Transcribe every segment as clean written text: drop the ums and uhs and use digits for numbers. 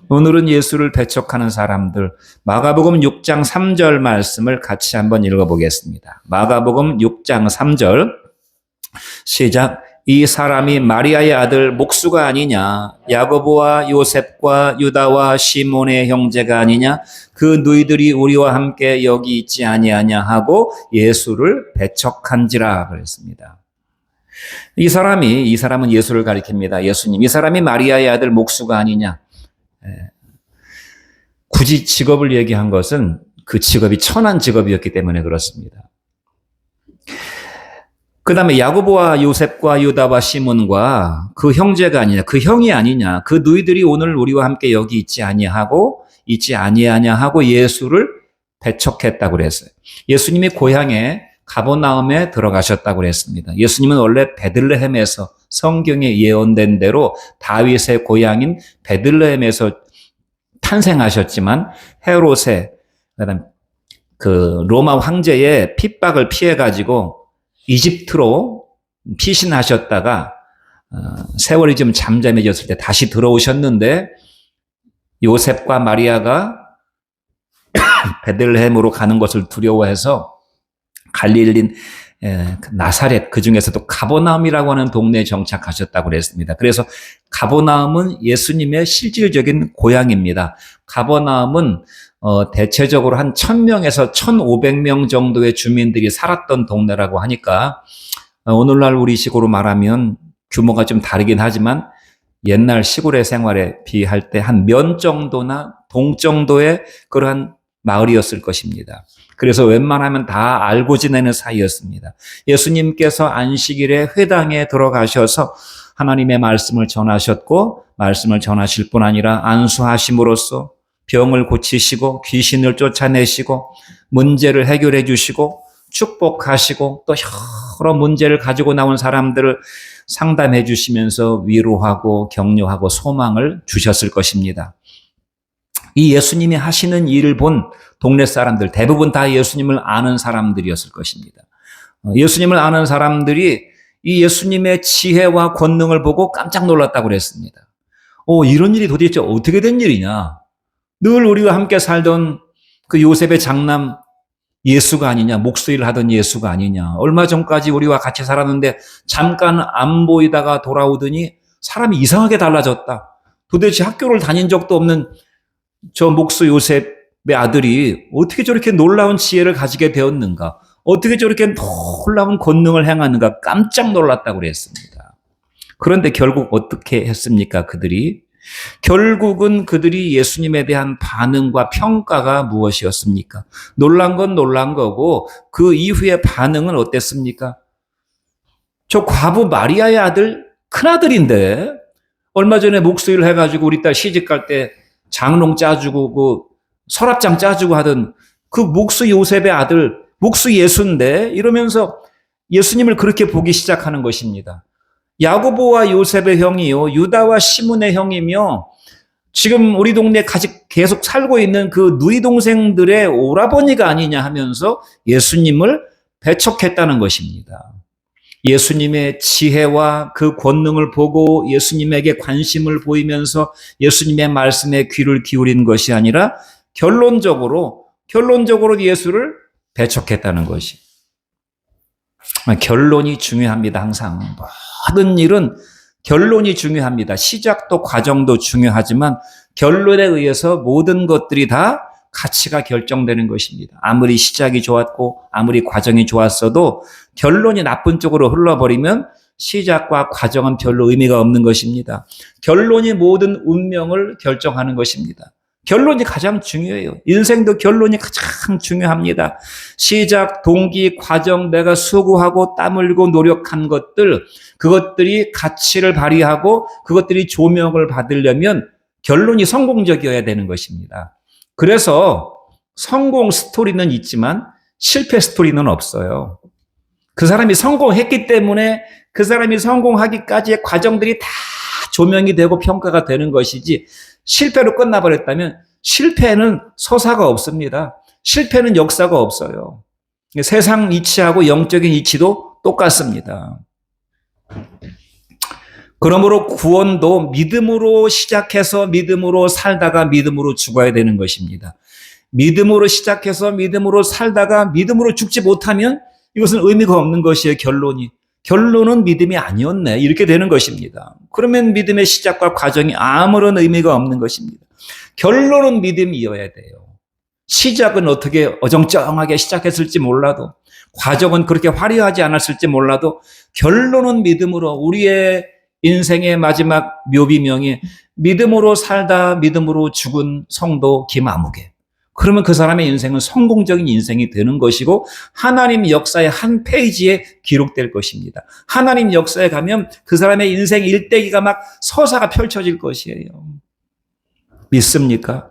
오늘은 예수를 배척하는 사람들, 마가복음 6장 3절 말씀을 같이 한번 읽어보겠습니다. 마가복음 6장 3절 시작. 이 사람이 마리아의 아들 목수가 아니냐? 야고보와 요셉과 유다와 시몬의 형제가 아니냐? 그 누이들이 우리와 함께 여기 있지 아니하냐 하고 예수를 배척한지라 그랬습니다. 이 사람은 예수를 가리킵니다. 예수님, 이 사람이 마리아의 아들 목수가 아니냐? 굳이 직업을 얘기한 것은 그 직업이 천한 직업이었기 때문에 그렇습니다. 그 다음에 야고보와 요셉과 유다와 시몬과 그 형제가 아니냐, 그 형이 아니냐, 그 누이들이 오늘 우리와 함께 여기 있지 아니하냐 하고 예수를 배척했다고 그랬어요. 예수님이 고향에 가버나움에 들어가셨다고 그랬습니다. 예수님은 원래 베들레헴에서 성경에 예언된 대로 다윗의 고향인 베들레헴에서 탄생하셨지만 헤롯의 그 로마 황제의 핍박을 피해가지고 이집트로 피신하셨다가 세월이 좀 잠잠해졌을 때 다시 들어오셨는데 요셉과 마리아가 베들레헴으로 가는 것을 두려워해서 갈릴린 나사렛, 그 중에서도 가버나움이라고 하는 동네에 정착하셨다고 그랬습니다. 그래서 가버나움은 예수님의 실질적인 고향입니다. 가버나움은 대체적으로 한 1000명에서 1500명 정도의 주민들이 살았던 동네라고 하니까 오늘날 우리 식으로 말하면 규모가 좀 다르긴 하지만 옛날 시골의 생활에 비할 때 한 면 정도나 동 정도의 그러한 마을이었을 것입니다. 그래서 웬만하면 다 알고 지내는 사이였습니다. 예수님께서 안식일에 회당에 들어가셔서 하나님의 말씀을 전하셨고 말씀을 전하실 뿐 아니라 안수하심으로써 병을 고치시고 귀신을 쫓아내시고 문제를 해결해 주시고 축복하시고 또 여러 문제를 가지고 나온 사람들을 상담해 주시면서 위로하고 격려하고 소망을 주셨을 것입니다. 이 예수님이 하시는 일을 본 동네 사람들 대부분 다 예수님을 아는 사람들이었을 것입니다. 예수님을 아는 사람들이 이 예수님의 지혜와 권능을 보고 깜짝 놀랐다고 그랬습니다. 이런 일이 도대체 어떻게 된 일이냐? 늘 우리와 함께 살던 그 요셉의 장남 예수가 아니냐, 목수일을 하던 예수가 아니냐. 얼마 전까지 우리와 같이 살았는데 잠깐 안 보이다가 돌아오더니 사람이 이상하게 달라졌다. 도대체 학교를 다닌 적도 없는 저 목수 요셉의 아들이 어떻게 저렇게 놀라운 지혜를 가지게 되었는가? 어떻게 저렇게 놀라운 권능을 행하는가? 깜짝 놀랐다고 그랬습니다. 그런데 결국 어떻게 했습니까? 결국은 그들이 예수님에 대한 반응과 평가가 무엇이었습니까? 놀란 건 놀란 거고 그 이후의 반응은 어땠습니까? 저 과부 마리아의 아들, 큰아들인데 얼마 전에 목수일 해가지고 우리 딸 시집갈 때 장롱 짜주고 그 서랍장 짜주고 하던 그 목수 요셉의 아들, 목수 예수인데 이러면서 예수님을 그렇게 보기 시작하는 것입니다. 야고보와 요셉의 형이요, 유다와 시몬의 형이며 지금 우리 동네에 계속 살고 있는 그 누이 동생들의 오라버니가 아니냐 하면서 예수님을 배척했다는 것입니다. 예수님의 지혜와 그 권능을 보고 예수님에게 관심을 보이면서 예수님의 말씀에 귀를 기울인 것이 아니라 결론적으로 예수를 배척했다는 것이. 결론이 중요합니다. 항상 모든 일은 결론이 중요합니다. 시작도 과정도 중요하지만 결론에 의해서 모든 것들이 다 가치가 결정되는 것입니다. 아무리 시작이 좋았고 아무리 과정이 좋았어도 결론이 나쁜 쪽으로 흘러버리면 시작과 과정은 별로 의미가 없는 것입니다. 결론이 모든 운명을 결정하는 것입니다. 결론이 가장 중요해요. 인생도 결론이 가장 중요합니다. 시작, 동기, 과정, 내가 수고하고 땀 흘리고 노력한 것들, 그것들이 가치를 발휘하고 그것들이 조명을 받으려면 결론이 성공적이어야 되는 것입니다. 그래서 성공 스토리는 있지만 실패 스토리는 없어요. 그 사람이 성공했기 때문에 그 사람이 성공하기까지의 과정들이 다 조명이 되고 평가가 되는 것이지 실패로 끝나버렸다면 실패는 서사가 없습니다. 실패는 역사가 없어요. 세상 이치하고 영적인 이치도 똑같습니다. 그러므로 구원도 믿음으로 시작해서 믿음으로 살다가 믿음으로 죽어야 되는 것입니다. 믿음으로 시작해서 믿음으로 살다가 믿음으로 죽지 못하면 이것은 의미가 없는 것이에요. 결론은 믿음이 아니었네, 이렇게 되는 것입니다. 그러면 믿음의 시작과 과정이 아무런 의미가 없는 것입니다. 결론은 믿음이어야 돼요. 시작은 어떻게 어정쩡하게 시작했을지 몰라도, 과정은 그렇게 화려하지 않았을지 몰라도 결론은 믿음으로, 우리의 인생의 마지막 묘비명이 믿음으로 살다 믿음으로 죽은 성도 김아무개. 그러면 그 사람의 인생은 성공적인 인생이 되는 것이고 하나님 역사의 한 페이지에 기록될 것입니다. 하나님 역사에 가면 그 사람의 인생 일대기가 막 서사가 펼쳐질 것이에요. 믿습니까?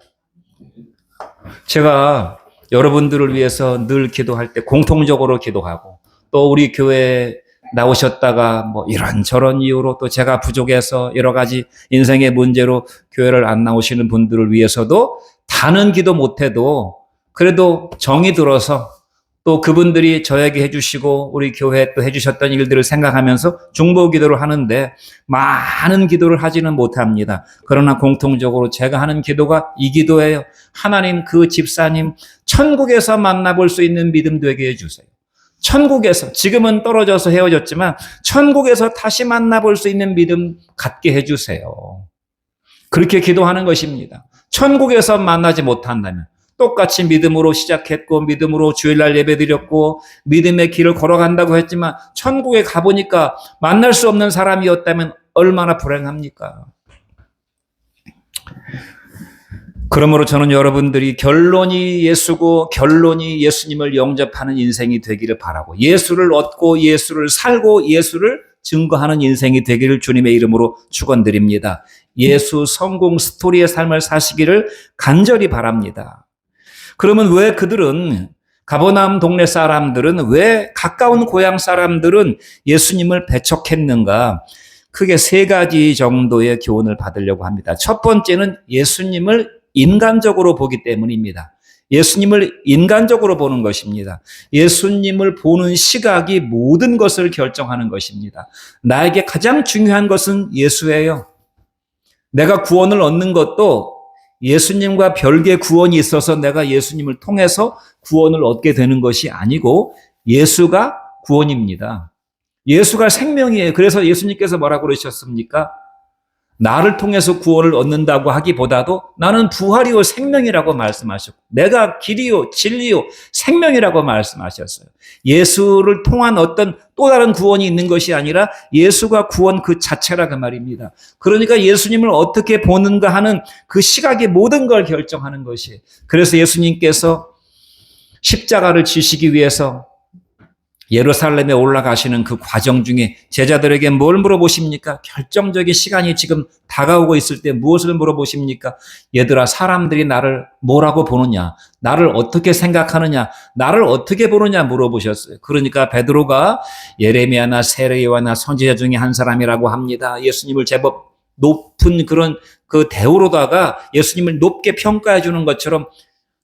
제가 여러분들을 위해서 늘 기도할 때 공통적으로 기도하고, 또 우리 교회에 나오셨다가 뭐 이런저런 이유로 또 제가 부족해서 여러 가지 인생의 문제로 교회를 안 나오시는 분들을 위해서도 다는 기도 못해도 그래도 정이 들어서 또 그분들이 저에게 해주시고 우리 교회에 또 해주셨던 일들을 생각하면서 중보 기도를 하는데 많은 기도를 하지는 못합니다. 그러나 공통적으로 제가 하는 기도가 이 기도예요. 하나님, 그 집사님 천국에서 만나볼 수 있는 믿음 되게 해주세요. 천국에서, 지금은 떨어져서 헤어졌지만 천국에서 다시 만나볼 수 있는 믿음 갖게 해주세요. 그렇게 기도하는 것입니다. 천국에서 만나지 못한다면 똑같이 믿음으로 시작했고 믿음으로 주일날 예배드렸고 믿음의 길을 걸어간다고 했지만 천국에 가보니까 만날 수 없는 사람이었다면 얼마나 불행합니까? 그러므로 저는 여러분들이 결론이 예수고 결론이 예수님을 영접하는 인생이 되기를 바라고, 예수를 얻고 예수를 살고 예수를 증거하는 인생이 되기를 주님의 이름으로 축원드립니다. 예수 성공 스토리의 삶을 사시기를 간절히 바랍니다. 그러면 왜 그들은, 가버나움 동네 사람들은, 왜 가까운 고향 사람들은 예수님을 배척했는가? 크게 세 가지 정도의 교훈을 받으려고 합니다. 첫 번째는 예수님을 인간적으로 보기 때문입니다. 예수님을 인간적으로 보는 것입니다. 예수님을 보는 시각이 모든 것을 결정하는 것입니다. 나에게 가장 중요한 것은 예수예요. 내가 구원을 얻는 것도 예수님과 별개 구원이 있어서 내가 예수님을 통해서 구원을 얻게 되는 것이 아니고 예수가 구원입니다. 예수가 생명이에요. 그래서 예수님께서 뭐라고 그러셨습니까? 나를 통해서 구원을 얻는다고 하기보다도 나는 부활이요 생명이라고 말씀하셨고, 내가 길이요 진리요 생명이라고 말씀하셨어요. 예수를 통한 어떤 또 다른 구원이 있는 것이 아니라 예수가 구원 그 자체라 그 말입니다. 그러니까 예수님을 어떻게 보는가 하는 그 시각이 모든 걸 결정하는 것이에요. 그래서 예수님께서 십자가를 지시기 위해서 예루살렘에 올라가시는 그 과정 중에 제자들에게 뭘 물어보십니까? 결정적인 시간이 지금 다가오고 있을 때 무엇을 물어보십니까? 얘들아, 사람들이 나를 뭐라고 보느냐? 나를 어떻게 생각하느냐? 나를 어떻게 보느냐 물어보셨어요. 그러니까 베드로가 예레미야나 세례요한나 선지자 중에 한 사람이라고 합니다. 예수님을 제법 높은 그런 그 대우로다가 예수님을 높게 평가해 주는 것처럼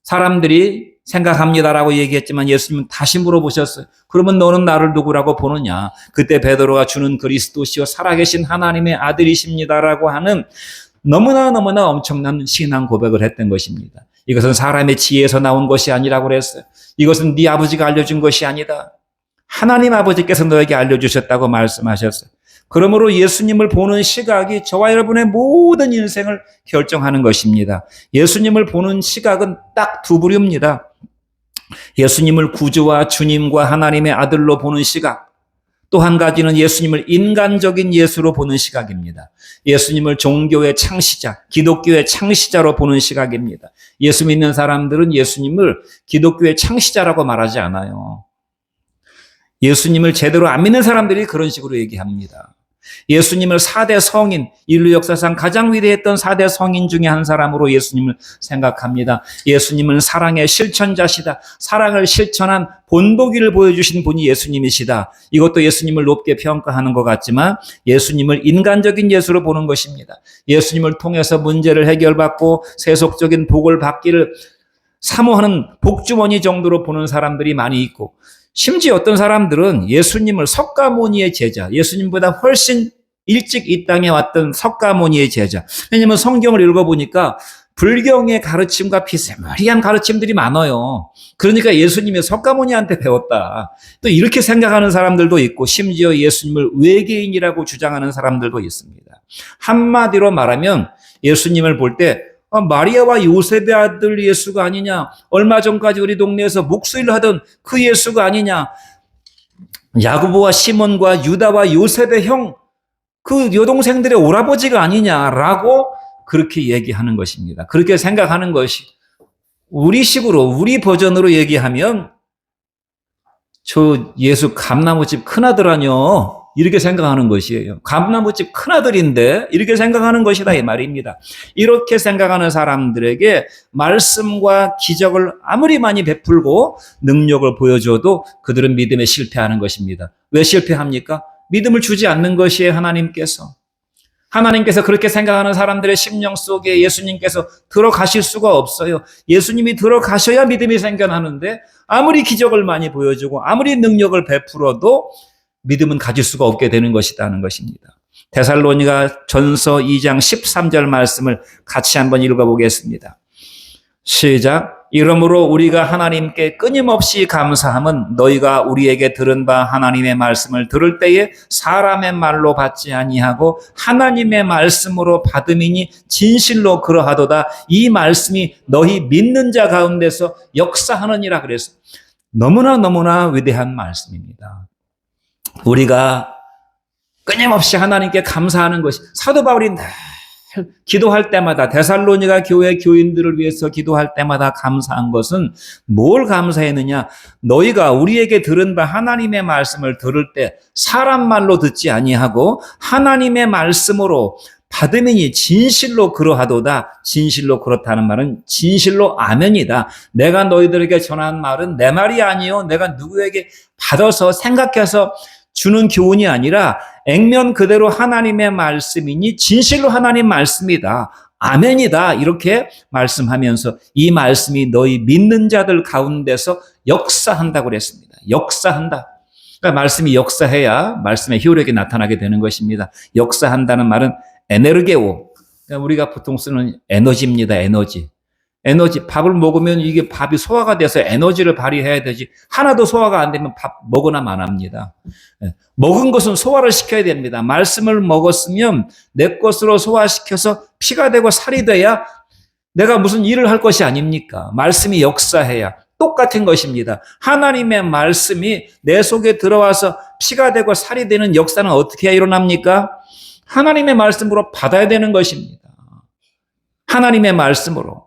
사람들이 생각합니다라고 얘기했지만 예수님은 다시 물어보셨어요. 그러면 너는 나를 누구라고 보느냐? 그때 베드로가 주는 그리스도시요 살아계신 하나님의 아들이십니다라고 하는 너무나 엄청난 신앙 고백을 했던 것입니다. 이것은 사람의 지혜에서 나온 것이 아니라고 그랬어요. 이것은 네 아버지가 알려준 것이 아니다. 하나님 아버지께서 너에게 알려주셨다고 말씀하셨어요. 그러므로 예수님을 보는 시각이 저와 여러분의 모든 인생을 결정하는 것입니다. 예수님을 보는 시각은 딱 두 부류입니다. 예수님을 구주와 주님과 하나님의 아들로 보는 시각, 또 한 가지는 예수님을 인간적인 예수로 보는 시각입니다. 예수님을 종교의 창시자, 기독교의 창시자로 보는 시각입니다. 예수 믿는 사람들은 예수님을 기독교의 창시자라고 말하지 않아요. 예수님을 제대로 안 믿는 사람들이 그런 식으로 얘기합니다. 예수님을 4대 성인, 인류 역사상 가장 위대했던 4대 성인 중에 한 사람으로 예수님을 생각합니다. 예수님은 사랑의 실천자시다. 사랑을 실천한 본보기를 보여주신 분이 예수님이시다. 이것도 예수님을 높게 평가하는 것 같지만 예수님을 인간적인 예수로 보는 것입니다. 예수님을 통해서 문제를 해결받고 세속적인 복을 받기를 사모하는 복주머니 정도로 보는 사람들이 많이 있고, 심지어 어떤 사람들은 예수님을 석가모니의 제자, 예수님보다 훨씬 일찍 이 땅에 왔던 석가모니의 제자. 왜냐하면 성경을 읽어보니까 불경의 가르침과 비스무리한 가르침들이 많아요. 그러니까 예수님이 석가모니한테 배웠다. 또 이렇게 생각하는 사람들도 있고 심지어 예수님을 외계인이라고 주장하는 사람들도 있습니다. 한마디로 말하면 예수님을 볼 때 마리아와 요셉의 아들 예수가 아니냐, 얼마 전까지 우리 동네에서 목수일을 하던 그 예수가 아니냐, 야고보와 시몬과 유다와 요셉의 형, 그 여동생들의 오라버지가 아니냐라고 그렇게 얘기하는 것입니다. 그렇게 생각하는 것이 우리식으로, 우리 버전으로 얘기하면 저 예수 감나무집 큰아들 아니요, 이렇게 생각하는 것이에요. 감나무집 큰아들인데 이렇게 생각하는 것이다 이 말입니다. 이렇게 생각하는 사람들에게 말씀과 기적을 아무리 많이 베풀고 능력을 보여줘도 그들은 믿음에 실패하는 것입니다. 왜 실패합니까? 믿음을 주지 않는 것이에요. 하나님께서 그렇게 생각하는 사람들의 심령 속에 예수님께서 들어가실 수가 없어요. 예수님이 들어가셔야 믿음이 생겨나는데 아무리 기적을 많이 보여주고 아무리 능력을 베풀어도 믿음은 가질 수가 없게 되는 것이라는 것입니다. 데살로니가 전서 2장 13절 말씀을 같이 한번 읽어보겠습니다. 시작. 이러므로 우리가 하나님께 끊임없이 감사함은 너희가 우리에게 들은 바 하나님의 말씀을 들을 때에 사람의 말로 받지 아니하고 하나님의 말씀으로 받음이니 진실로 그러하도다. 이 말씀이 너희 믿는 자 가운데서 역사하느니라. 그래서 너무나 위대한 말씀입니다. 우리가 끊임없이 하나님께 감사하는 것이, 사도 바울이 늘 기도할 때마다 데살로니가 교회 교인들을 위해서 기도할 때마다 감사한 것은 뭘 감사했느냐? 너희가 우리에게 들은 바 하나님의 말씀을 들을 때 사람 말로 듣지 아니하고 하나님의 말씀으로 받음이니 진실로 그러하도다. 진실로 그렇다는 말은 진실로 아멘이다. 내가 너희들에게 전한 말은 내 말이 아니요, 내가 누구에게 받아서 생각해서 주는 교훈이 아니라 액면 그대로 하나님의 말씀이니 진실로 하나님 말씀이다. 아멘이다. 이렇게 말씀하면서 이 말씀이 너희 믿는 자들 가운데서 역사한다고 그랬습니다. 역사한다. 그러니까 말씀이 역사해야 말씀의 효력이 나타나게 되는 것입니다. 역사한다는 말은 에네르게오. 그러니까 우리가 보통 쓰는 에너지입니다. 에너지. 밥을 먹으면 이게 밥이 소화가 돼서 에너지를 발휘해야 되지. 하나도 소화가 안 되면 밥 먹으나 마나입니다. 먹은 것은 소화를 시켜야 됩니다. 말씀을 먹었으면 내 것으로 소화시켜서 피가 되고 살이 돼야 내가 무슨 일을 할 것이 아닙니까? 말씀이 역사해야. 똑같은 것입니다. 하나님의 말씀이 내 속에 들어와서 피가 되고 살이 되는 역사는 어떻게 일어납니까? 하나님의 말씀으로 받아야 되는 것입니다. 하나님의 말씀으로.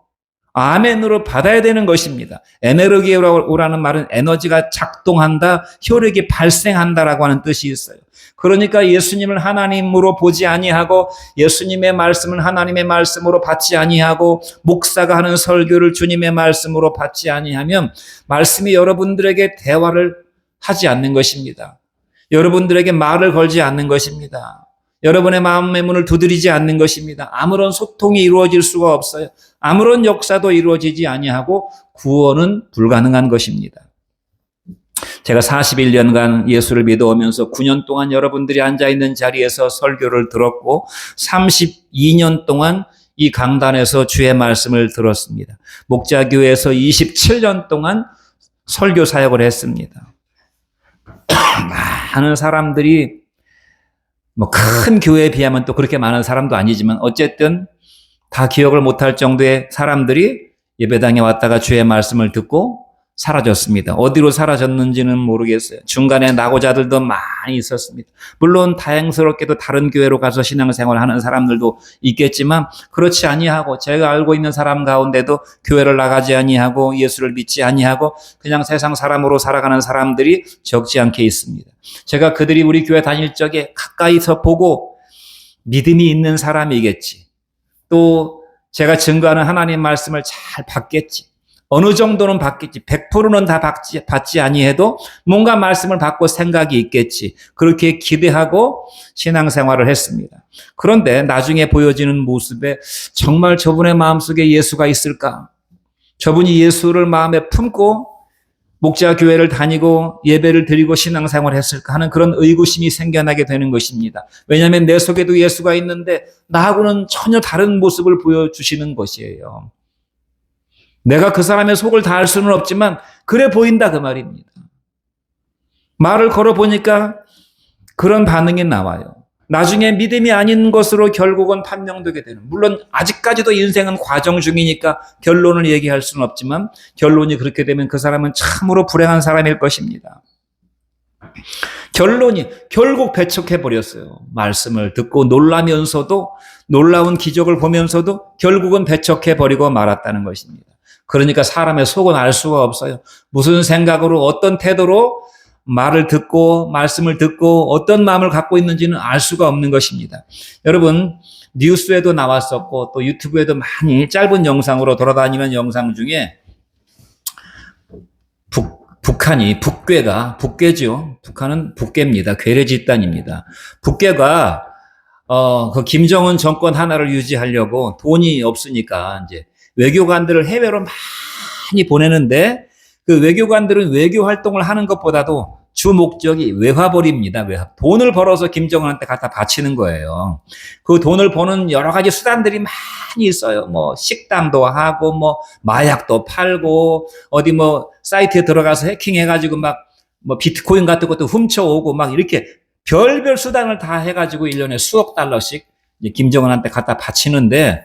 아멘으로 받아야 되는 것입니다. 에네르기오라는 말은 에너지가 작동한다, 효력이 발생한다라고 하는 뜻이 있어요. 그러니까 예수님을 하나님으로 보지 아니하고 예수님의 말씀을 하나님의 말씀으로 받지 아니하고 목사가 하는 설교를 주님의 말씀으로 받지 아니하면 말씀이 여러분들에게 대화를 하지 않는 것입니다. 여러분들에게 말을 걸지 않는 것입니다. 여러분의 마음의 문을 두드리지 않는 것입니다. 아무런 소통이 이루어질 수가 없어요. 아무런 역사도 이루어지지 아니하고 구원은 불가능한 것입니다. 제가 41년간 예수를 믿어오면서 9년 동안 여러분들이 앉아있는 자리에서 설교를 들었고 32년 동안 이 강단에서 주의 말씀을 들었습니다. 목자교회에서 27년 동안 설교 사역을 했습니다. 많은 사람들이 큰 교회에 비하면 또 그렇게 많은 사람도 아니지만 어쨌든 다 기억을 못할 정도의 사람들이 예배당에 왔다가 주의 말씀을 듣고 사라졌습니다. 어디로 사라졌는지는 모르겠어요. 중간에 낙오자들도 많이 있었습니다. 물론 다행스럽게도 다른 교회로 가서 신앙생활을 하는 사람들도 있겠지만 그렇지 아니하고 제가 알고 있는 사람 가운데도 교회를 나가지 아니하고 예수를 믿지 아니하고 그냥 세상 사람으로 살아가는 사람들이 적지 않게 있습니다. 제가 그들이 우리 교회 다닐 적에 가까이서 보고 믿음이 있는 사람이겠지. 또 제가 증거하는 하나님 말씀을 잘 받겠지. 어느 정도는 받겠지. 100%는 다 받지 아니해도 뭔가 말씀을 받고 생각이 있겠지. 그렇게 기대하고 신앙생활을 했습니다. 그런데 나중에 보여지는 모습에 정말 저분의 마음속에 예수가 있을까? 저분이 예수를 마음에 품고 목자 교회를 다니고 예배를 드리고 신앙생활을 했을까 하는 그런 의구심이 생겨나게 되는 것입니다. 왜냐하면 내 속에도 예수가 있는데 나하고는 전혀 다른 모습을 보여주시는 것이에요. 내가 그 사람의 속을 다 알 수는 없지만 그래 보인다 그 말입니다. 말을 걸어보니까 그런 반응이 나와요. 나중에 믿음이 아닌 것으로 결국은 판명되게 되는, 물론 아직까지도 인생은 과정 중이니까 결론을 얘기할 수는 없지만 결론이 그렇게 되면 그 사람은 참으로 불행한 사람일 것입니다. 결론이 결국 배척해버렸어요. 말씀을 듣고 놀라면서도, 놀라운 기적을 보면서도 결국은 배척해버리고 말았다는 것입니다. 그러니까 사람의 속은 알 수가 없어요. 무슨 생각으로, 어떤 태도로 말을 듣고 말씀을 듣고 어떤 마음을 갖고 있는지는 알 수가 없는 것입니다. 여러분, 뉴스에도 나왔었고 또 유튜브에도 많이 짧은 영상으로 돌아다니는 영상 중에 북한이, 북괴죠. 북한은 북괴입니다. 괴뢰 집단입니다. 북괴가 그 김정은 정권 하나를 유지하려고 돈이 없으니까 이제 외교관들을 해외로 많이 보내는데, 그 외교관들은 외교 활동을 하는 것보다도 주 목적이 외화벌이입니다. 돈을 벌어서 김정은한테 갖다 바치는 거예요. 그 돈을 버는 여러 가지 수단들이 많이 있어요. 뭐 식당도 하고, 뭐 마약도 팔고, 어디 뭐 사이트에 들어가서 해킹해가지고 막 뭐 비트코인 같은 것도 훔쳐오고, 막 이렇게 별별 수단을 다 해가지고 1년에 수억 달러씩 이제 김정은한테 갖다 바치는데,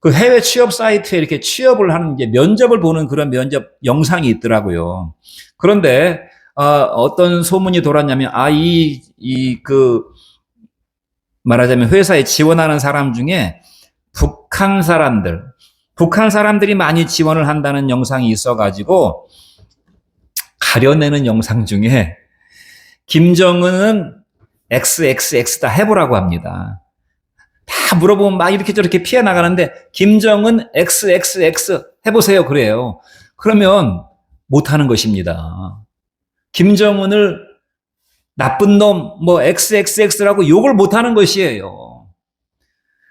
그 해외 취업 사이트에 이렇게 취업을 하는, 이제 면접을 보는 그런 면접 영상이 있더라고요. 그런데 어떤 소문이 돌았냐면, 말하자면 회사에 지원하는 사람 중에 북한 사람들이 많이 지원을 한다는 영상이 있어가지고, 가려내는 영상 중에 김정은은 XXX다 해보라고 합니다. 다 물어보면 막 이렇게 저렇게 피해 나가는데, 김정은 XXX 해보세요 그래요. 그러면 못하는 것입니다. 김정은을 나쁜 놈, 뭐 XXX라고 욕을 못하는 것이에요.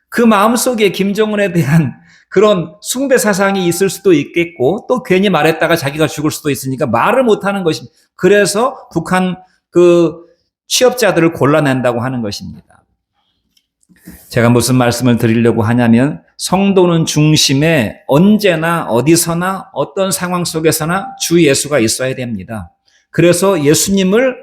그 마음속에 김정은에 대한 그런 숭배 사상이 있을 수도 있겠고, 또 괜히 말했다가 자기가 죽을 수도 있으니까 말을 못하는 것입니다. 그래서 북한 그 취업자들을 골라낸다고 하는 것입니다. 제가 무슨 말씀을 드리려고 하냐면, 성도는 중심에 언제나 어디서나 어떤 상황 속에서나 주 예수가 있어야 됩니다. 그래서 예수님을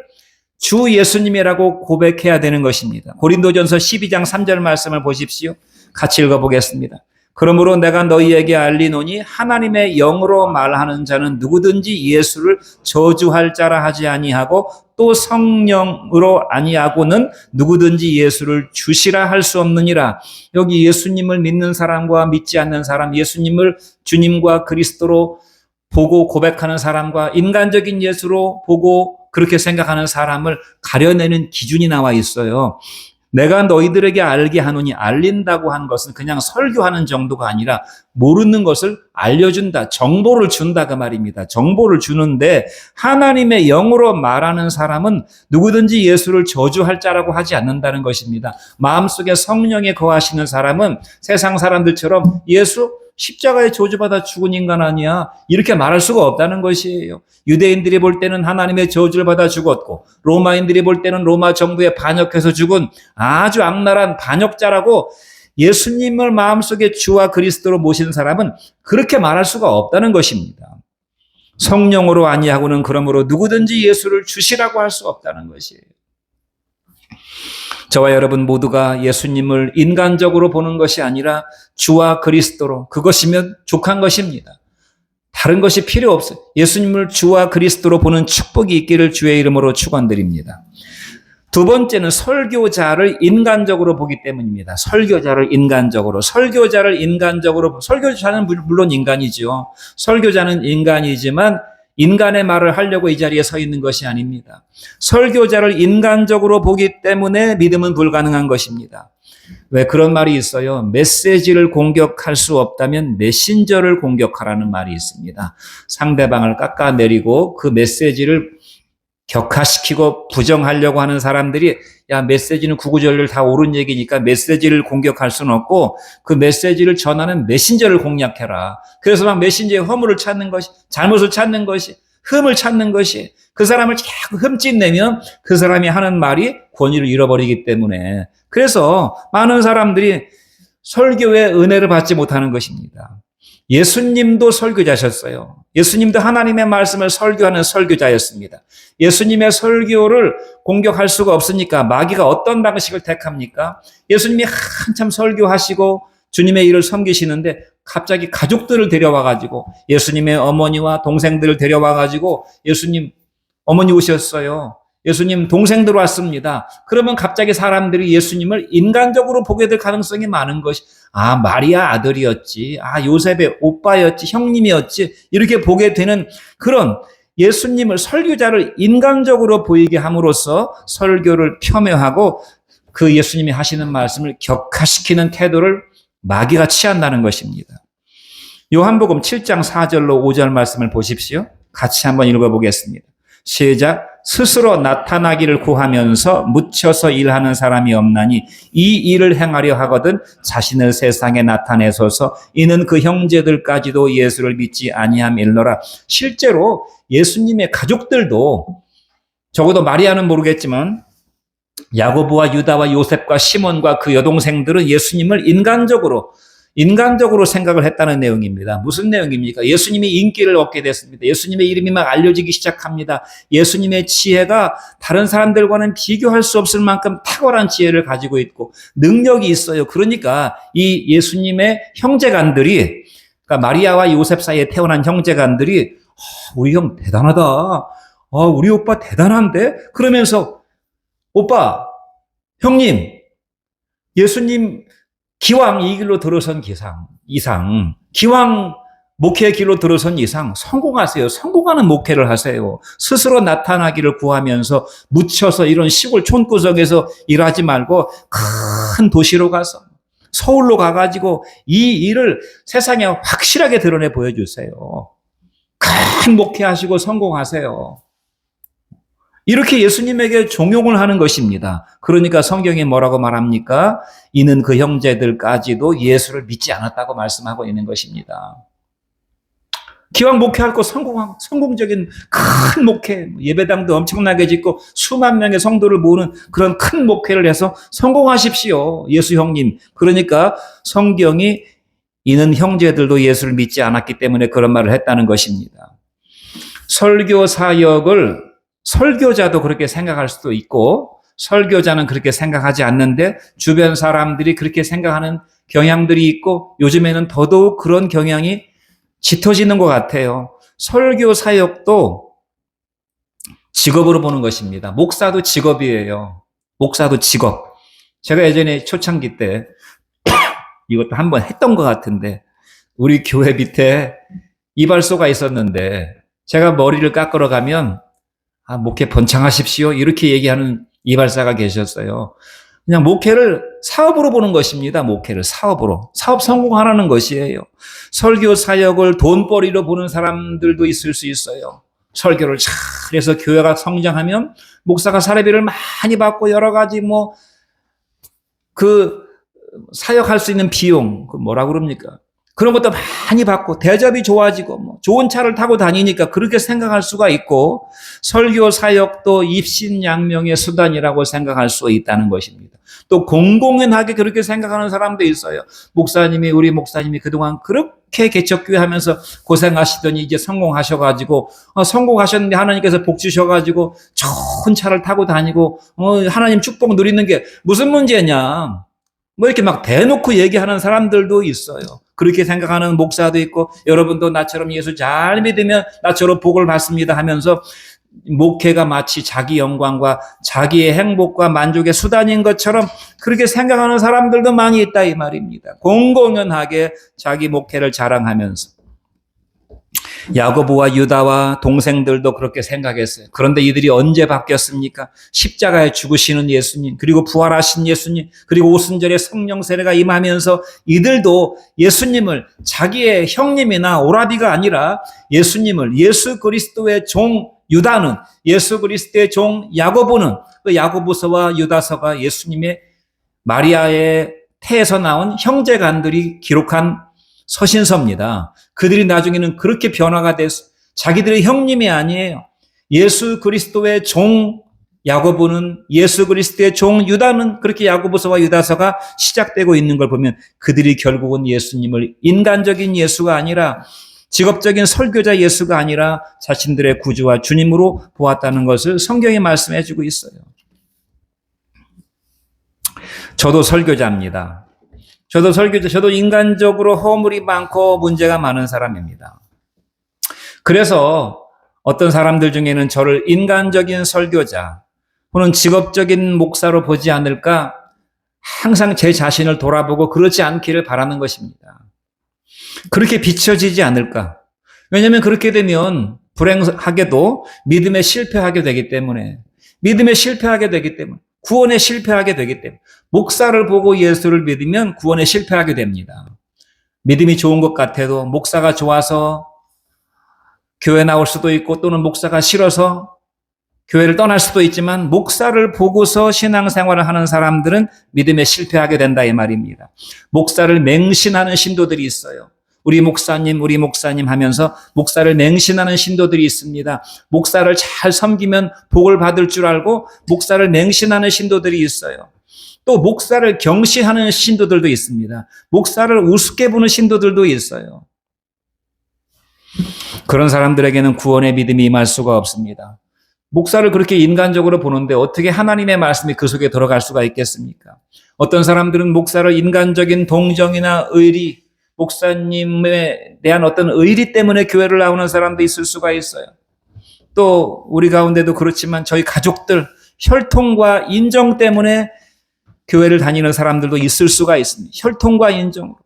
주 예수님이라고 고백해야 되는 것입니다. 고린도전서 12장 3절 말씀을 보십시오. 같이 읽어보겠습니다. 그러므로 내가 너희에게 알리노니 하나님의 영으로 말하는 자는 누구든지 예수를 저주할 자라 하지 아니하고, 또 성령으로 아니하고는 누구든지 예수를 주시라 할 수 없느니라. 여기 예수님을 믿는 사람과 믿지 않는 사람, 예수님을 주님과 그리스도로 보고 고백하는 사람과 인간적인 예수로 보고 그렇게 생각하는 사람을 가려내는 기준이 나와 있어요. 내가 너희들에게 알게 하노니, 알린다고 한 것은 그냥 설교하는 정도가 아니라 모르는 것을 알려준다, 정보를 준다 그 말입니다. 정보를 주는데, 하나님의 영으로 말하는 사람은 누구든지 예수를 저주할 자라고 하지 않는다는 것입니다. 마음속에 성령에 거하시는 사람은 세상 사람들처럼 예수 십자가에 저주받아 죽은 인간 아니야, 이렇게 말할 수가 없다는 것이에요. 유대인들이 볼 때는 하나님의 저주를 받아 죽었고, 로마인들이 볼 때는 로마 정부에 반역해서 죽은 아주 악랄한 반역자라고 예수님을 마음속에 주와 그리스도로 모신 사람은 그렇게 말할 수가 없다는 것입니다. 성령으로 아니하고는 그러므로 누구든지 예수를 주시라고 할 수 없다는 것이에요. 저와 여러분 모두가 예수님을 인간적으로 보는 것이 아니라 주와 그리스도로, 그것이면 족한 것입니다. 다른 것이 필요 없어요. 예수님을 주와 그리스도로 보는 축복이 있기를 주의 이름으로 축원드립니다. 두 번째는 설교자를 인간적으로 보기 때문입니다. 설교자는 물론 인간이죠. 설교자는 인간이지만 인간의 말을 하려고 이 자리에 서 있는 것이 아닙니다. 설교자를 인간적으로 보기 때문에 믿음은 불가능한 것입니다. 왜 그런 말이 있어요? 메시지를 공격할 수 없다면 메신저를 공격하라는 말이 있습니다. 상대방을 깎아내리고 그 메시지를 격화시키고 부정하려고 하는 사람들이, 야, 메시지는 구구절절 다 옳은 얘기니까 메시지를 공격할 수는 없고 그 메시지를 전하는 메신저를 공략해라. 그래서 막 메신저의 허물을 찾는 것이, 잘못을 찾는 것이, 흠을 찾는 것이, 그 사람을 자꾸 흠집내면 그 사람이 하는 말이 권위를 잃어버리기 때문에, 그래서 많은 사람들이 설교의 은혜를 받지 못하는 것입니다. 예수님도 설교자셨어요. 예수님도 하나님의 말씀을 설교하는 설교자였습니다. 예수님의 설교를 공격할 수가 없으니까 마귀가 어떤 방식을 택합니까? 예수님이 한참 설교하시고 주님의 일을 섬기시는데 갑자기 가족들을 데려와가지고, 예수님의 어머니와 동생들을 데려와가지고, 예수님 어머니 오셨어요. 예수님 동생들 왔습니다. 그러면 갑자기 사람들이 예수님을 인간적으로 보게 될 가능성이 많은 것이, 아, 마리아 아들이었지, 아, 요셉의 오빠였지, 형님이었지, 이렇게 보게 되는 그런 예수님을, 설교자를 인간적으로 보이게 함으로써 설교를 폄훼하고 그 예수님이 하시는 말씀을 격화시키는 태도를 마귀가 취한다는 것입니다. 요한복음 7장 4절로 5절 말씀을 보십시오. 같이 한번 읽어보겠습니다. 시작. 스스로 나타나기를 구하면서 묻혀서 일하는 사람이 없나니 이 일을 행하려 하거든 자신을 세상에 나타내소서. 이는 그 형제들까지도 예수를 믿지 아니함일러라. 실제로 예수님의 가족들도, 적어도 마리아는 모르겠지만 야고보와 유다와 요셉과 시몬과 그 여동생들은 예수님을 인간적으로 생각을 했다는 내용입니다. 무슨 내용입니까? 예수님이 인기를 얻게 됐습니다. 예수님의 이름이 막 알려지기 시작합니다. 예수님의 지혜가 다른 사람들과는 비교할 수 없을 만큼 탁월한 지혜를 가지고 있고 능력이 있어요. 그러니까 이 예수님의 형제간들이, 그러니까 마리아와 요셉 사이에 태어난 형제간들이, 우리 형 대단하다, 우리 오빠 대단한데? 그러면서, 오빠, 형님, 예수님 기왕 이 길로 들어선 이상, 기왕 목회의 길로 들어선 이상 성공하세요. 성공하는 목회를 하세요. 스스로 나타나기를 구하면서 묻혀서 이런 시골 촌구석에서 일하지 말고 큰 도시로 가서, 서울로 가가지고 이 일을 세상에 확실하게 드러내 보여주세요. 큰 목회하시고 성공하세요. 이렇게 예수님에게 종용을 하는 것입니다. 그러니까 성경이 뭐라고 말합니까? 이는 그 형제들까지도 예수를 믿지 않았다고 말씀하고 있는 것입니다. 기왕 목회할 거 성공적인 큰 목회, 예배당도 엄청나게 짓고 수만 명의 성도를 모으는 그런 큰 목회를 해서 성공하십시오, 예수 형님. 그러니까 성경이 이는 형제들도 예수를 믿지 않았기 때문에 그런 말을 했다는 것입니다. 설교 사역을 설교자도 그렇게 생각할 수도 있고, 설교자는 그렇게 생각하지 않는데 주변 사람들이 그렇게 생각하는 경향들이 있고, 요즘에는 더더욱 그런 경향이 짙어지는 것 같아요. 설교 사역도 직업으로 보는 것입니다. 목사도 직업이에요. 목사도 직업. 제가 예전에 초창기 때 이것도 한번 했던 것 같은데, 우리 교회 밑에 이발소가 있었는데 제가 머리를 깎으러 가면 목회 번창하십시오, 이렇게 얘기하는 이발사가 계셨어요. 그냥 목회를 사업으로 보는 것입니다. 목회를 사업으로. 사업 성공하라는 것이에요. 설교 사역을 돈벌이로 보는 사람들도 있을 수 있어요. 설교를 잘해서 교회가 성장하면 목사가 사례비를 많이 받고 여러 가지 사역할 수 있는 비용, 뭐라 그럽니까? 그런 것도 많이 받고 대접이 좋아지고 좋은 차를 타고 다니니까 그렇게 생각할 수가 있고, 설교 사역도 입신양명의 수단이라고 생각할 수 있다는 것입니다. 또 공공연하게 그렇게 생각하는 사람도 있어요. 우리 목사님이 그동안 그렇게 개척교회 하면서 고생하시더니 이제 성공하셔가지고, 성공하셨는데 하나님께서 복 주셔가지고 좋은 차를 타고 다니고 하나님 축복 누리는 게 무슨 문제냐, 이렇게 막 대놓고 얘기하는 사람들도 있어요. 그렇게 생각하는 목사도 있고, 여러분도 나처럼 예수 잘 믿으면 나처럼 복을 받습니다 하면서 목회가 마치 자기 영광과 자기의 행복과 만족의 수단인 것처럼 그렇게 생각하는 사람들도 많이 있다, 이 말입니다. 공공연하게 자기 목회를 자랑하면서. 야고보와 유다와 동생들도 그렇게 생각했어요. 그런데 이들이 언제 바뀌었습니까? 십자가에 죽으시는 예수님, 그리고 부활하신 예수님, 그리고 오순절에 성령 세례가 임하면서 이들도 예수님을 자기의 형님이나 오라비가 아니라 예수님을, 예수 그리스도의 종 유다는, 예수 그리스도의 종 야고보는, 그 야고보서와 유다서가 예수님의 마리아의 태에서 나온 형제간들이 기록한 서신서입니다. 그들이 나중에는 그렇게 변화가 돼서 자기들의 형님이 아니에요. 예수 그리스도의 종 야고보는, 예수 그리스도의 종 유다는, 그렇게 야고보서와 유다서가 시작되고 있는 걸 보면 그들이 결국은 예수님을 인간적인 예수가 아니라, 직업적인 설교자 예수가 아니라 자신들의 구주와 주님으로 보았다는 것을 성경이 말씀해 주고 있어요. 저도 설교자입니다. 저도 인간적으로 허물이 많고 문제가 많은 사람입니다. 그래서 어떤 사람들 중에는 저를 인간적인 설교자 또는 직업적인 목사로 보지 않을까 항상 제 자신을 돌아보고 그렇지 않기를 바라는 것입니다. 그렇게 비춰지지 않을까. 왜냐하면 그렇게 되면 불행하게도 믿음에 실패하게 되기 때문에, 구원에 실패하게 되기 때문에, 목사를 보고 예수를 믿으면 구원에 실패하게 됩니다. 믿음이 좋은 것 같아도 목사가 좋아서 교회 나올 수도 있고, 또는 목사가 싫어서 교회를 떠날 수도 있지만, 목사를 보고서 신앙생활을 하는 사람들은 믿음에 실패하게 된다 이 말입니다. 목사를 맹신하는 신도들이 있어요. 우리 목사님 하면서 목사를 맹신하는 신도들이 있습니다. 목사를 잘 섬기면 복을 받을 줄 알고 목사를 맹신하는 신도들이 있어요. 또 목사를 경시하는 신도들도 있습니다. 목사를 우습게 보는 신도들도 있어요. 그런 사람들에게는 구원의 믿음이 임할 수가 없습니다. 목사를 그렇게 인간적으로 보는데 어떻게 하나님의 말씀이 그 속에 들어갈 수가 있겠습니까? 어떤 사람들은 목사를 인간적인 동정이나 의리, 목사님에 대한 어떤 의리 때문에 교회를 나오는 사람도 있을 수가 있어요. 또 우리 가운데도 그렇지만 저희 가족들 혈통과 인정 때문에 교회를 다니는 사람들도 있을 수가 있습니다. 혈통과 인정으로.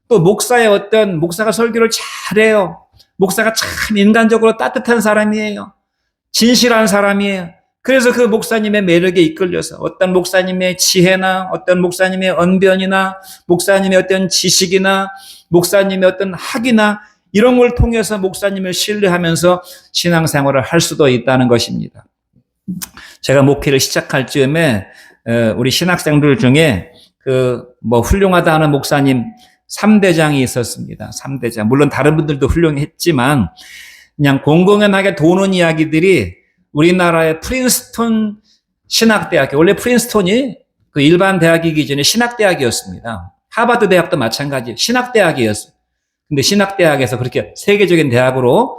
또 목사가 설교를 잘해요. 목사가 참 인간적으로 따뜻한 사람이에요. 진실한 사람이에요. 그래서 그 목사님의 매력에 이끌려서 어떤 목사님의 지혜나 어떤 목사님의 언변이나 목사님의 어떤 지식이나 목사님의 어떤 학이나 이런 걸 통해서 목사님을 신뢰하면서 신앙생활을 할 수도 있다는 것입니다. 제가 목회를 시작할 즈음에 우리 신학생들 중에 훌륭하다 하는 목사님 3대장이 있었습니다. 3대장. 물론 다른 분들도 훌륭했지만 그냥 공공연하게 도는 이야기들이 우리나라의 프린스턴 신학대학교, 원래 프린스턴이 그 일반 대학이기 전에 신학대학이었습니다. 하버드 대학도 마찬가지 신학대학이었어요. 근데 신학대학에서 그렇게 세계적인 대학으로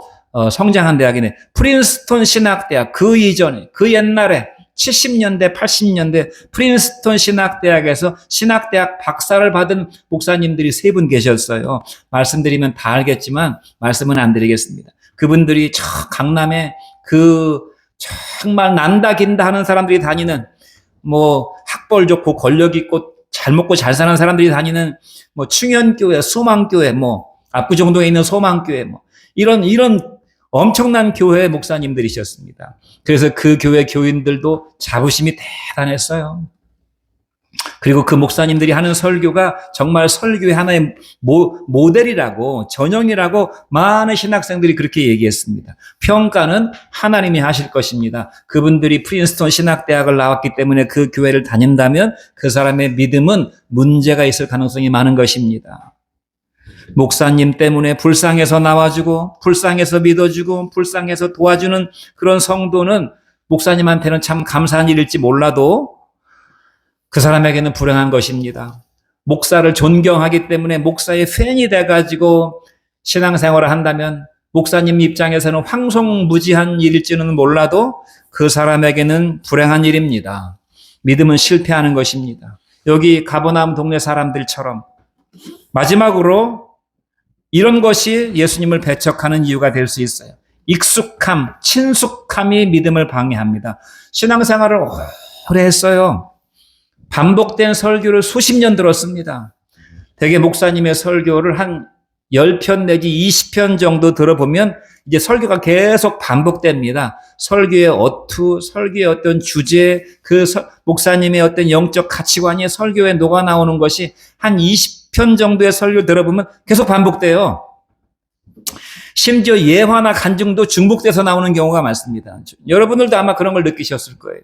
성장한 대학이네. 프린스턴 신학대학, 그 이전에, 그 옛날에 70년대, 80년대 프린스턴 신학대학에서 신학대학 박사를 받은 목사님들이 3분 계셨어요. 말씀드리면 다 알겠지만 말씀은 안 드리겠습니다. 그분들이 저 강남에 정말 난다 긴다 하는 사람들이 다니는 학벌 좋고 권력 있고 잘 먹고 잘 사는 사람들이 다니는 충현교회, 소망교회, 압구정동에 있는 소망교회 이런 엄청난 교회 목사님들이셨습니다. 그래서 그 교회 교인들도 자부심이 대단했어요. 그리고 그 목사님들이 하는 설교가 정말 설교의 하나의 모델이라고, 전형이라고 많은 신학생들이 그렇게 얘기했습니다. 평가는 하나님이 하실 것입니다. 그분들이 프린스턴 신학대학을 나왔기 때문에 그 교회를 다닌다면 그 사람의 믿음은 문제가 있을 가능성이 많은 것입니다. 목사님 때문에 불쌍해서 나와주고, 불쌍해서 믿어주고, 불쌍해서 도와주는 그런 성도는 목사님한테는 참 감사한 일일지 몰라도 그 사람에게는 불행한 것입니다. 목사를 존경하기 때문에 목사의 팬이 돼가지고 신앙생활을 한다면 목사님 입장에서는 황송무지한 일일지는 몰라도 그 사람에게는 불행한 일입니다. 믿음은 실패하는 것입니다. 여기 가버나움 동네 사람들처럼 마지막으로 이런 것이 예수님을 배척하는 이유가 될 수 있어요. 익숙함, 친숙함이 믿음을 방해합니다. 신앙생활을 오래 했어요. 반복된 설교를 수십 년 들었습니다. 대개 목사님의 설교를 한 10편 내지 20편 정도 들어보면 이제 설교가 계속 반복됩니다. 설교의 어투, 설교의 어떤 주제, 목사님의 어떤 영적 가치관이 설교에 녹아나오는 것이 한 20편 정도의 설교 들어보면 계속 반복돼요. 심지어 예화나 간증도 중복돼서 나오는 경우가 많습니다. 여러분들도 아마 그런 걸 느끼셨을 거예요.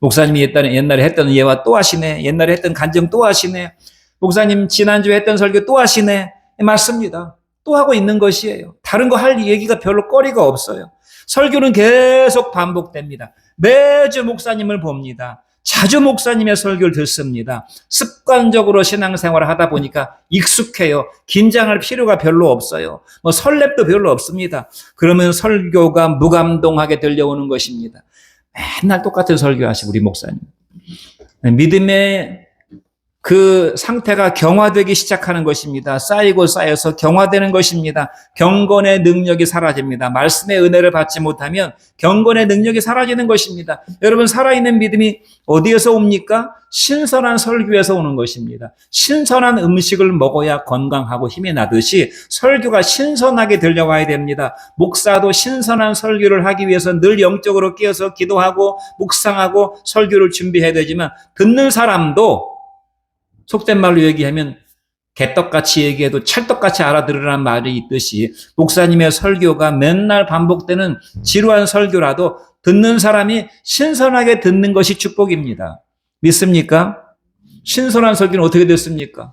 목사님이 옛날에 했던 예화 또 하시네. 옛날에 했던 간증 또 하시네. 목사님 지난주에 했던 설교 또 하시네. 맞습니다. 또 하고 있는 것이에요. 다른 거 할 얘기가 별로 거리가 없어요. 설교는 계속 반복됩니다. 매주 목사님을 봅니다. 자주 목사님의 설교를 듣습니다. 습관적으로 신앙생활을 하다 보니까 익숙해요. 긴장할 필요가 별로 없어요. 설렙도 별로 없습니다. 그러면 설교가 무감동하게 들려오는 것입니다. 맨날 똑같은 설교하시고 우리 목사님. 믿음의 그 상태가 경화되기 시작하는 것입니다. 쌓이고 쌓여서 경화되는 것입니다. 경건의 능력이 사라집니다. 말씀의 은혜를 받지 못하면 경건의 능력이 사라지는 것입니다. 여러분, 살아있는 믿음이 어디에서 옵니까? 신선한 설교에서 오는 것입니다. 신선한 음식을 먹어야 건강하고 힘이 나듯이 설교가 신선하게 들려와야 됩니다. 목사도 신선한 설교를 하기 위해서 늘 영적으로 깨어서 기도하고 묵상하고 설교를 준비해야 되지만, 듣는 사람도 속된 말로 얘기하면 개떡같이 얘기해도 찰떡같이 알아들으라는 말이 있듯이, 목사님의 설교가 맨날 반복되는 지루한 설교라도 듣는 사람이 신선하게 듣는 것이 축복입니다. 믿습니까? 신선한 설교는 어떻게 됐습니까?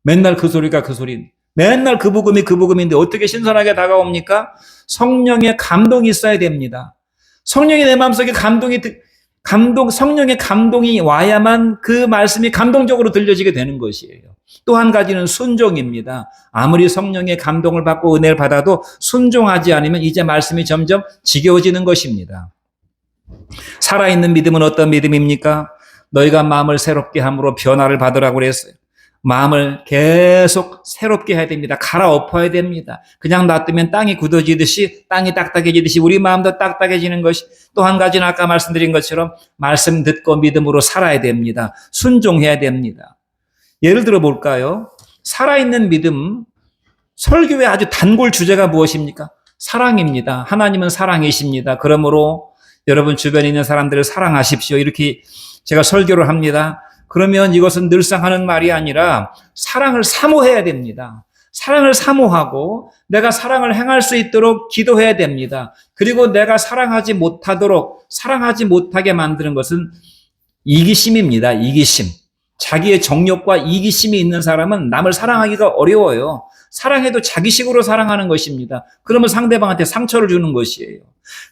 맨날 그 소리가 그 소리, 맨날 그 복음이 그 복음인데 어떻게 신선하게 다가옵니까? 성령의 감동이 있어야 됩니다. 성령이 내 마음속에 성령의 감동이 와야만 그 말씀이 감동적으로 들려지게 되는 것이에요. 또 한 가지는 순종입니다. 아무리 성령의 감동을 받고 은혜를 받아도 순종하지 않으면 이제 말씀이 점점 지겨워지는 것입니다. 살아있는 믿음은 어떤 믿음입니까? 너희가 마음을 새롭게 함으로 변화를 받으라고 그랬어요. 마음을 계속 새롭게 해야 됩니다. 갈아엎어야 됩니다. 그냥 놔두면 땅이 굳어지듯이, 땅이 딱딱해지듯이 우리 마음도 딱딱해지는 것이, 또 한 가지는 아까 말씀드린 것처럼 말씀 듣고 믿음으로 살아야 됩니다. 순종해야 됩니다. 예를 들어 볼까요? 살아있는 믿음, 설교의 아주 단골 주제가 무엇입니까? 사랑입니다. 하나님은 사랑이십니다. 그러므로 여러분 주변에 있는 사람들을 사랑하십시오. 이렇게 제가 설교를 합니다. 그러면 이것은 늘상 하는 말이 아니라 사랑을 사모해야 됩니다. 사랑을 사모하고 내가 사랑을 행할 수 있도록 기도해야 됩니다. 그리고 내가 사랑하지 못하게 만드는 것은 이기심입니다. 이기심. 자기의 정욕과 이기심이 있는 사람은 남을 사랑하기가 어려워요. 사랑해도 자기식으로 사랑하는 것입니다. 그러면 상대방한테 상처를 주는 것이에요.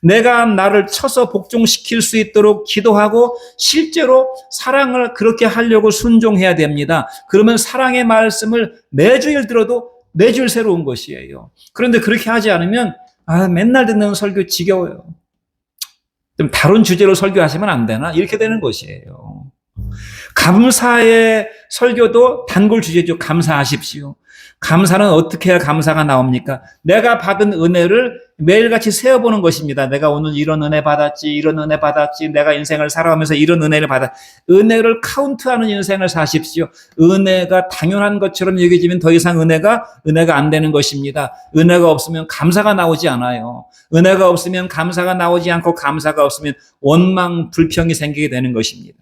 내가 나를 쳐서 복종시킬 수 있도록 기도하고 실제로 사랑을 그렇게 하려고 순종해야 됩니다. 그러면 사랑의 말씀을 매주일 들어도 매주일 새로운 것이에요. 그런데 그렇게 하지 않으면 맨날 듣는 설교 지겨워요. 좀 다른 주제로 설교하시면 안 되나? 이렇게 되는 것이에요. 감사의 설교도 단골 주제죠. 감사하십시오. 감사는 어떻게 해야 감사가 나옵니까? 내가 받은 은혜를 매일같이 세어보는 것입니다. 내가 오늘 이런 은혜 받았지, 이런 은혜 받았지, 내가 인생을 살아가면서 이런 은혜를 은혜를 카운트하는 인생을 사십시오. 은혜가 당연한 것처럼 여겨지면 더 이상 은혜가 안 되는 것입니다. 은혜가 없으면 감사가 나오지 않아요. 은혜가 없으면 감사가 나오지 않고, 감사가 없으면 원망, 불평이 생기게 되는 것입니다.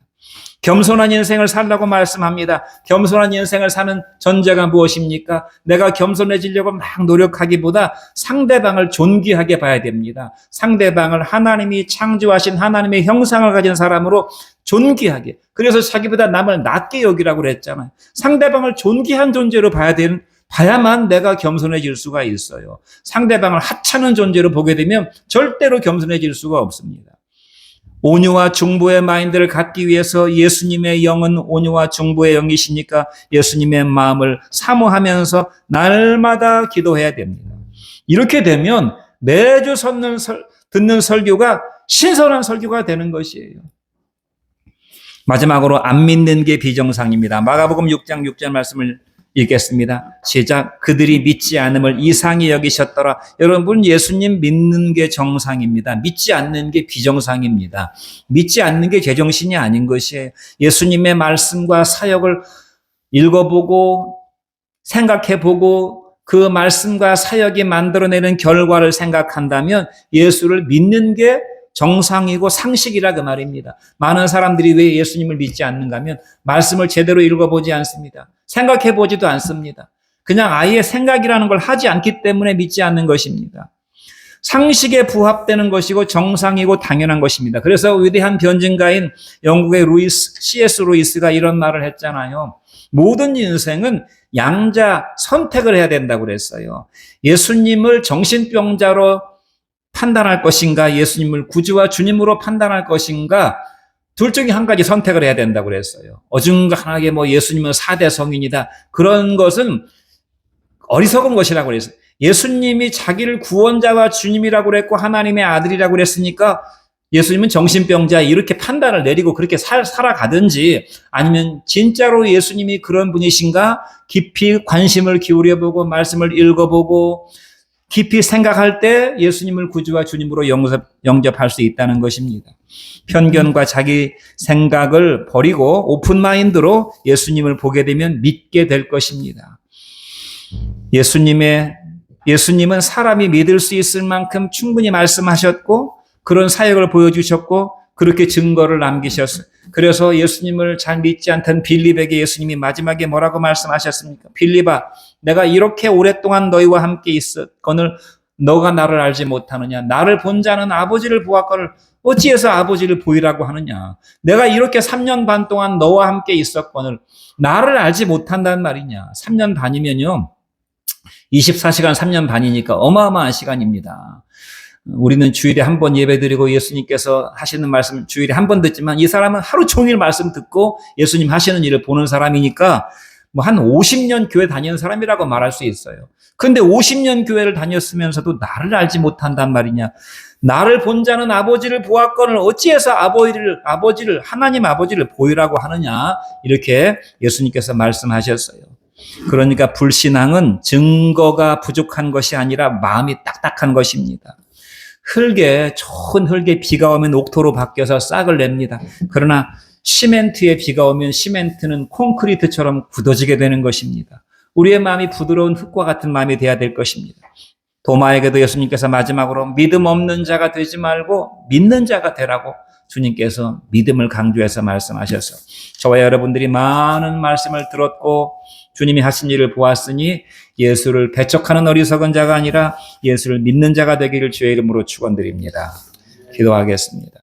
겸손한 인생을 살라고 말씀합니다. 겸손한 인생을 사는 전제가 무엇입니까? 내가 겸손해지려고 막 노력하기보다 상대방을 존귀하게 봐야 됩니다. 상대방을 하나님이 창조하신 하나님의 형상을 가진 사람으로 존귀하게. 그래서 자기보다 남을 낮게 여기라고 그랬잖아요. 상대방을 존귀한 존재로 봐야만 내가 겸손해질 수가 있어요. 상대방을 하찮은 존재로 보게 되면 절대로 겸손해질 수가 없습니다. 온유와 중보의 마인드를 갖기 위해서 예수님의 영은 온유와 중보의 영이시니까 예수님의 마음을 사모하면서 날마다 기도해야 됩니다. 이렇게 되면 매주 듣는 설교가 신선한 설교가 되는 것이에요. 마지막으로 안 믿는 게 비정상입니다. 마가복음 6장 6절 말씀을 읽겠습니다. 시작. 그들이 믿지 않음을 이상히 여기셨더라. 여러분, 예수님 믿는 게 정상입니다. 믿지 않는 게 비정상입니다. 믿지 않는 게 제정신이 아닌 것이에요. 예수님의 말씀과 사역을 읽어보고 생각해보고 그 말씀과 사역이 만들어내는 결과를 생각한다면 예수를 믿는 게 정상이고 상식이라 그 말입니다. 많은 사람들이 왜 예수님을 믿지 않는가 하면 말씀을 제대로 읽어보지 않습니다. 생각해보지도 않습니다. 그냥 아예 생각이라는 걸 하지 않기 때문에 믿지 않는 것입니다. 상식에 부합되는 것이고 정상이고 당연한 것입니다. 그래서 위대한 변증가인 영국의 C.S. 루이스가 이런 말을 했잖아요. 모든 인생은 양자 선택을 해야 된다고 그랬어요. 예수님을 정신병자로 판단할 것인가, 예수님을 구주와 주님으로 판단할 것인가, 둘 중에 한 가지 선택을 해야 된다고 그랬어요. 어중간하게 예수님은 4대 성인이다, 그런 것은 어리석은 것이라고 그랬어요. 예수님이 자기를 구원자와 주님이라고 그랬고 하나님의 아들이라고 그랬으니까 예수님은 정신병자, 이렇게 판단을 내리고 그렇게 살아가든지, 아니면 진짜로 예수님이 그런 분이신가 깊이 관심을 기울여보고 말씀을 읽어보고 깊이 생각할 때 예수님을 구주와 주님으로 영접할 수 있다는 것입니다. 편견과 자기 생각을 버리고 오픈 마인드로 예수님을 보게 되면 믿게 될 것입니다. 예수님은 사람이 믿을 수 있을 만큼 충분히 말씀하셨고 그런 사역을 보여주셨고 그렇게 증거를 남기셨어요. 그래서 예수님을 잘 믿지 않던 빌립에게 예수님이 마지막에 뭐라고 말씀하셨습니까? 빌립아, 내가 이렇게 오랫동안 너희와 함께 있었거늘 너가 나를 알지 못하느냐? 나를 본 자는 아버지를 보았거늘 어찌해서 아버지를 보이라고 하느냐? 내가 이렇게 3년 반 동안 너와 함께 있었거늘 나를 알지 못한단 말이냐? 3년 반이면요, 24시간 3년 반이니까 어마어마한 시간입니다. 우리는 주일에 한 번 예배드리고 예수님께서 하시는 말씀 주일에 한 번 듣지만 이 사람은 하루 종일 말씀 듣고 예수님 하시는 일을 보는 사람이니까 한 50년 교회 다니는 사람이라고 말할 수 있어요. 그런데 50년 교회를 다녔으면서도 나를 알지 못한단 말이냐? 나를 본 자는 아버지를 보았거늘 어찌해서 하나님 아버지를 보이라고 하느냐? 이렇게 예수님께서 말씀하셨어요. 그러니까 불신앙은 증거가 부족한 것이 아니라 마음이 딱딱한 것입니다. 좋은 흙에 비가 오면 옥토로 바뀌어서 싹을 냅니다. 그러나 시멘트에 비가 오면 시멘트는 콘크리트처럼 굳어지게 되는 것입니다. 우리의 마음이 부드러운 흙과 같은 마음이 되어야 될 것입니다. 도마에게도 예수님께서 마지막으로 믿음 없는 자가 되지 말고 믿는 자가 되라고 주님께서 믿음을 강조해서 말씀하셔서 저와 여러분들이 많은 말씀을 들었고 주님이 하신 일을 보았으니 예수를 배척하는 어리석은 자가 아니라 예수를 믿는 자가 되기를 주의 이름으로 축원드립니다. 기도하겠습니다.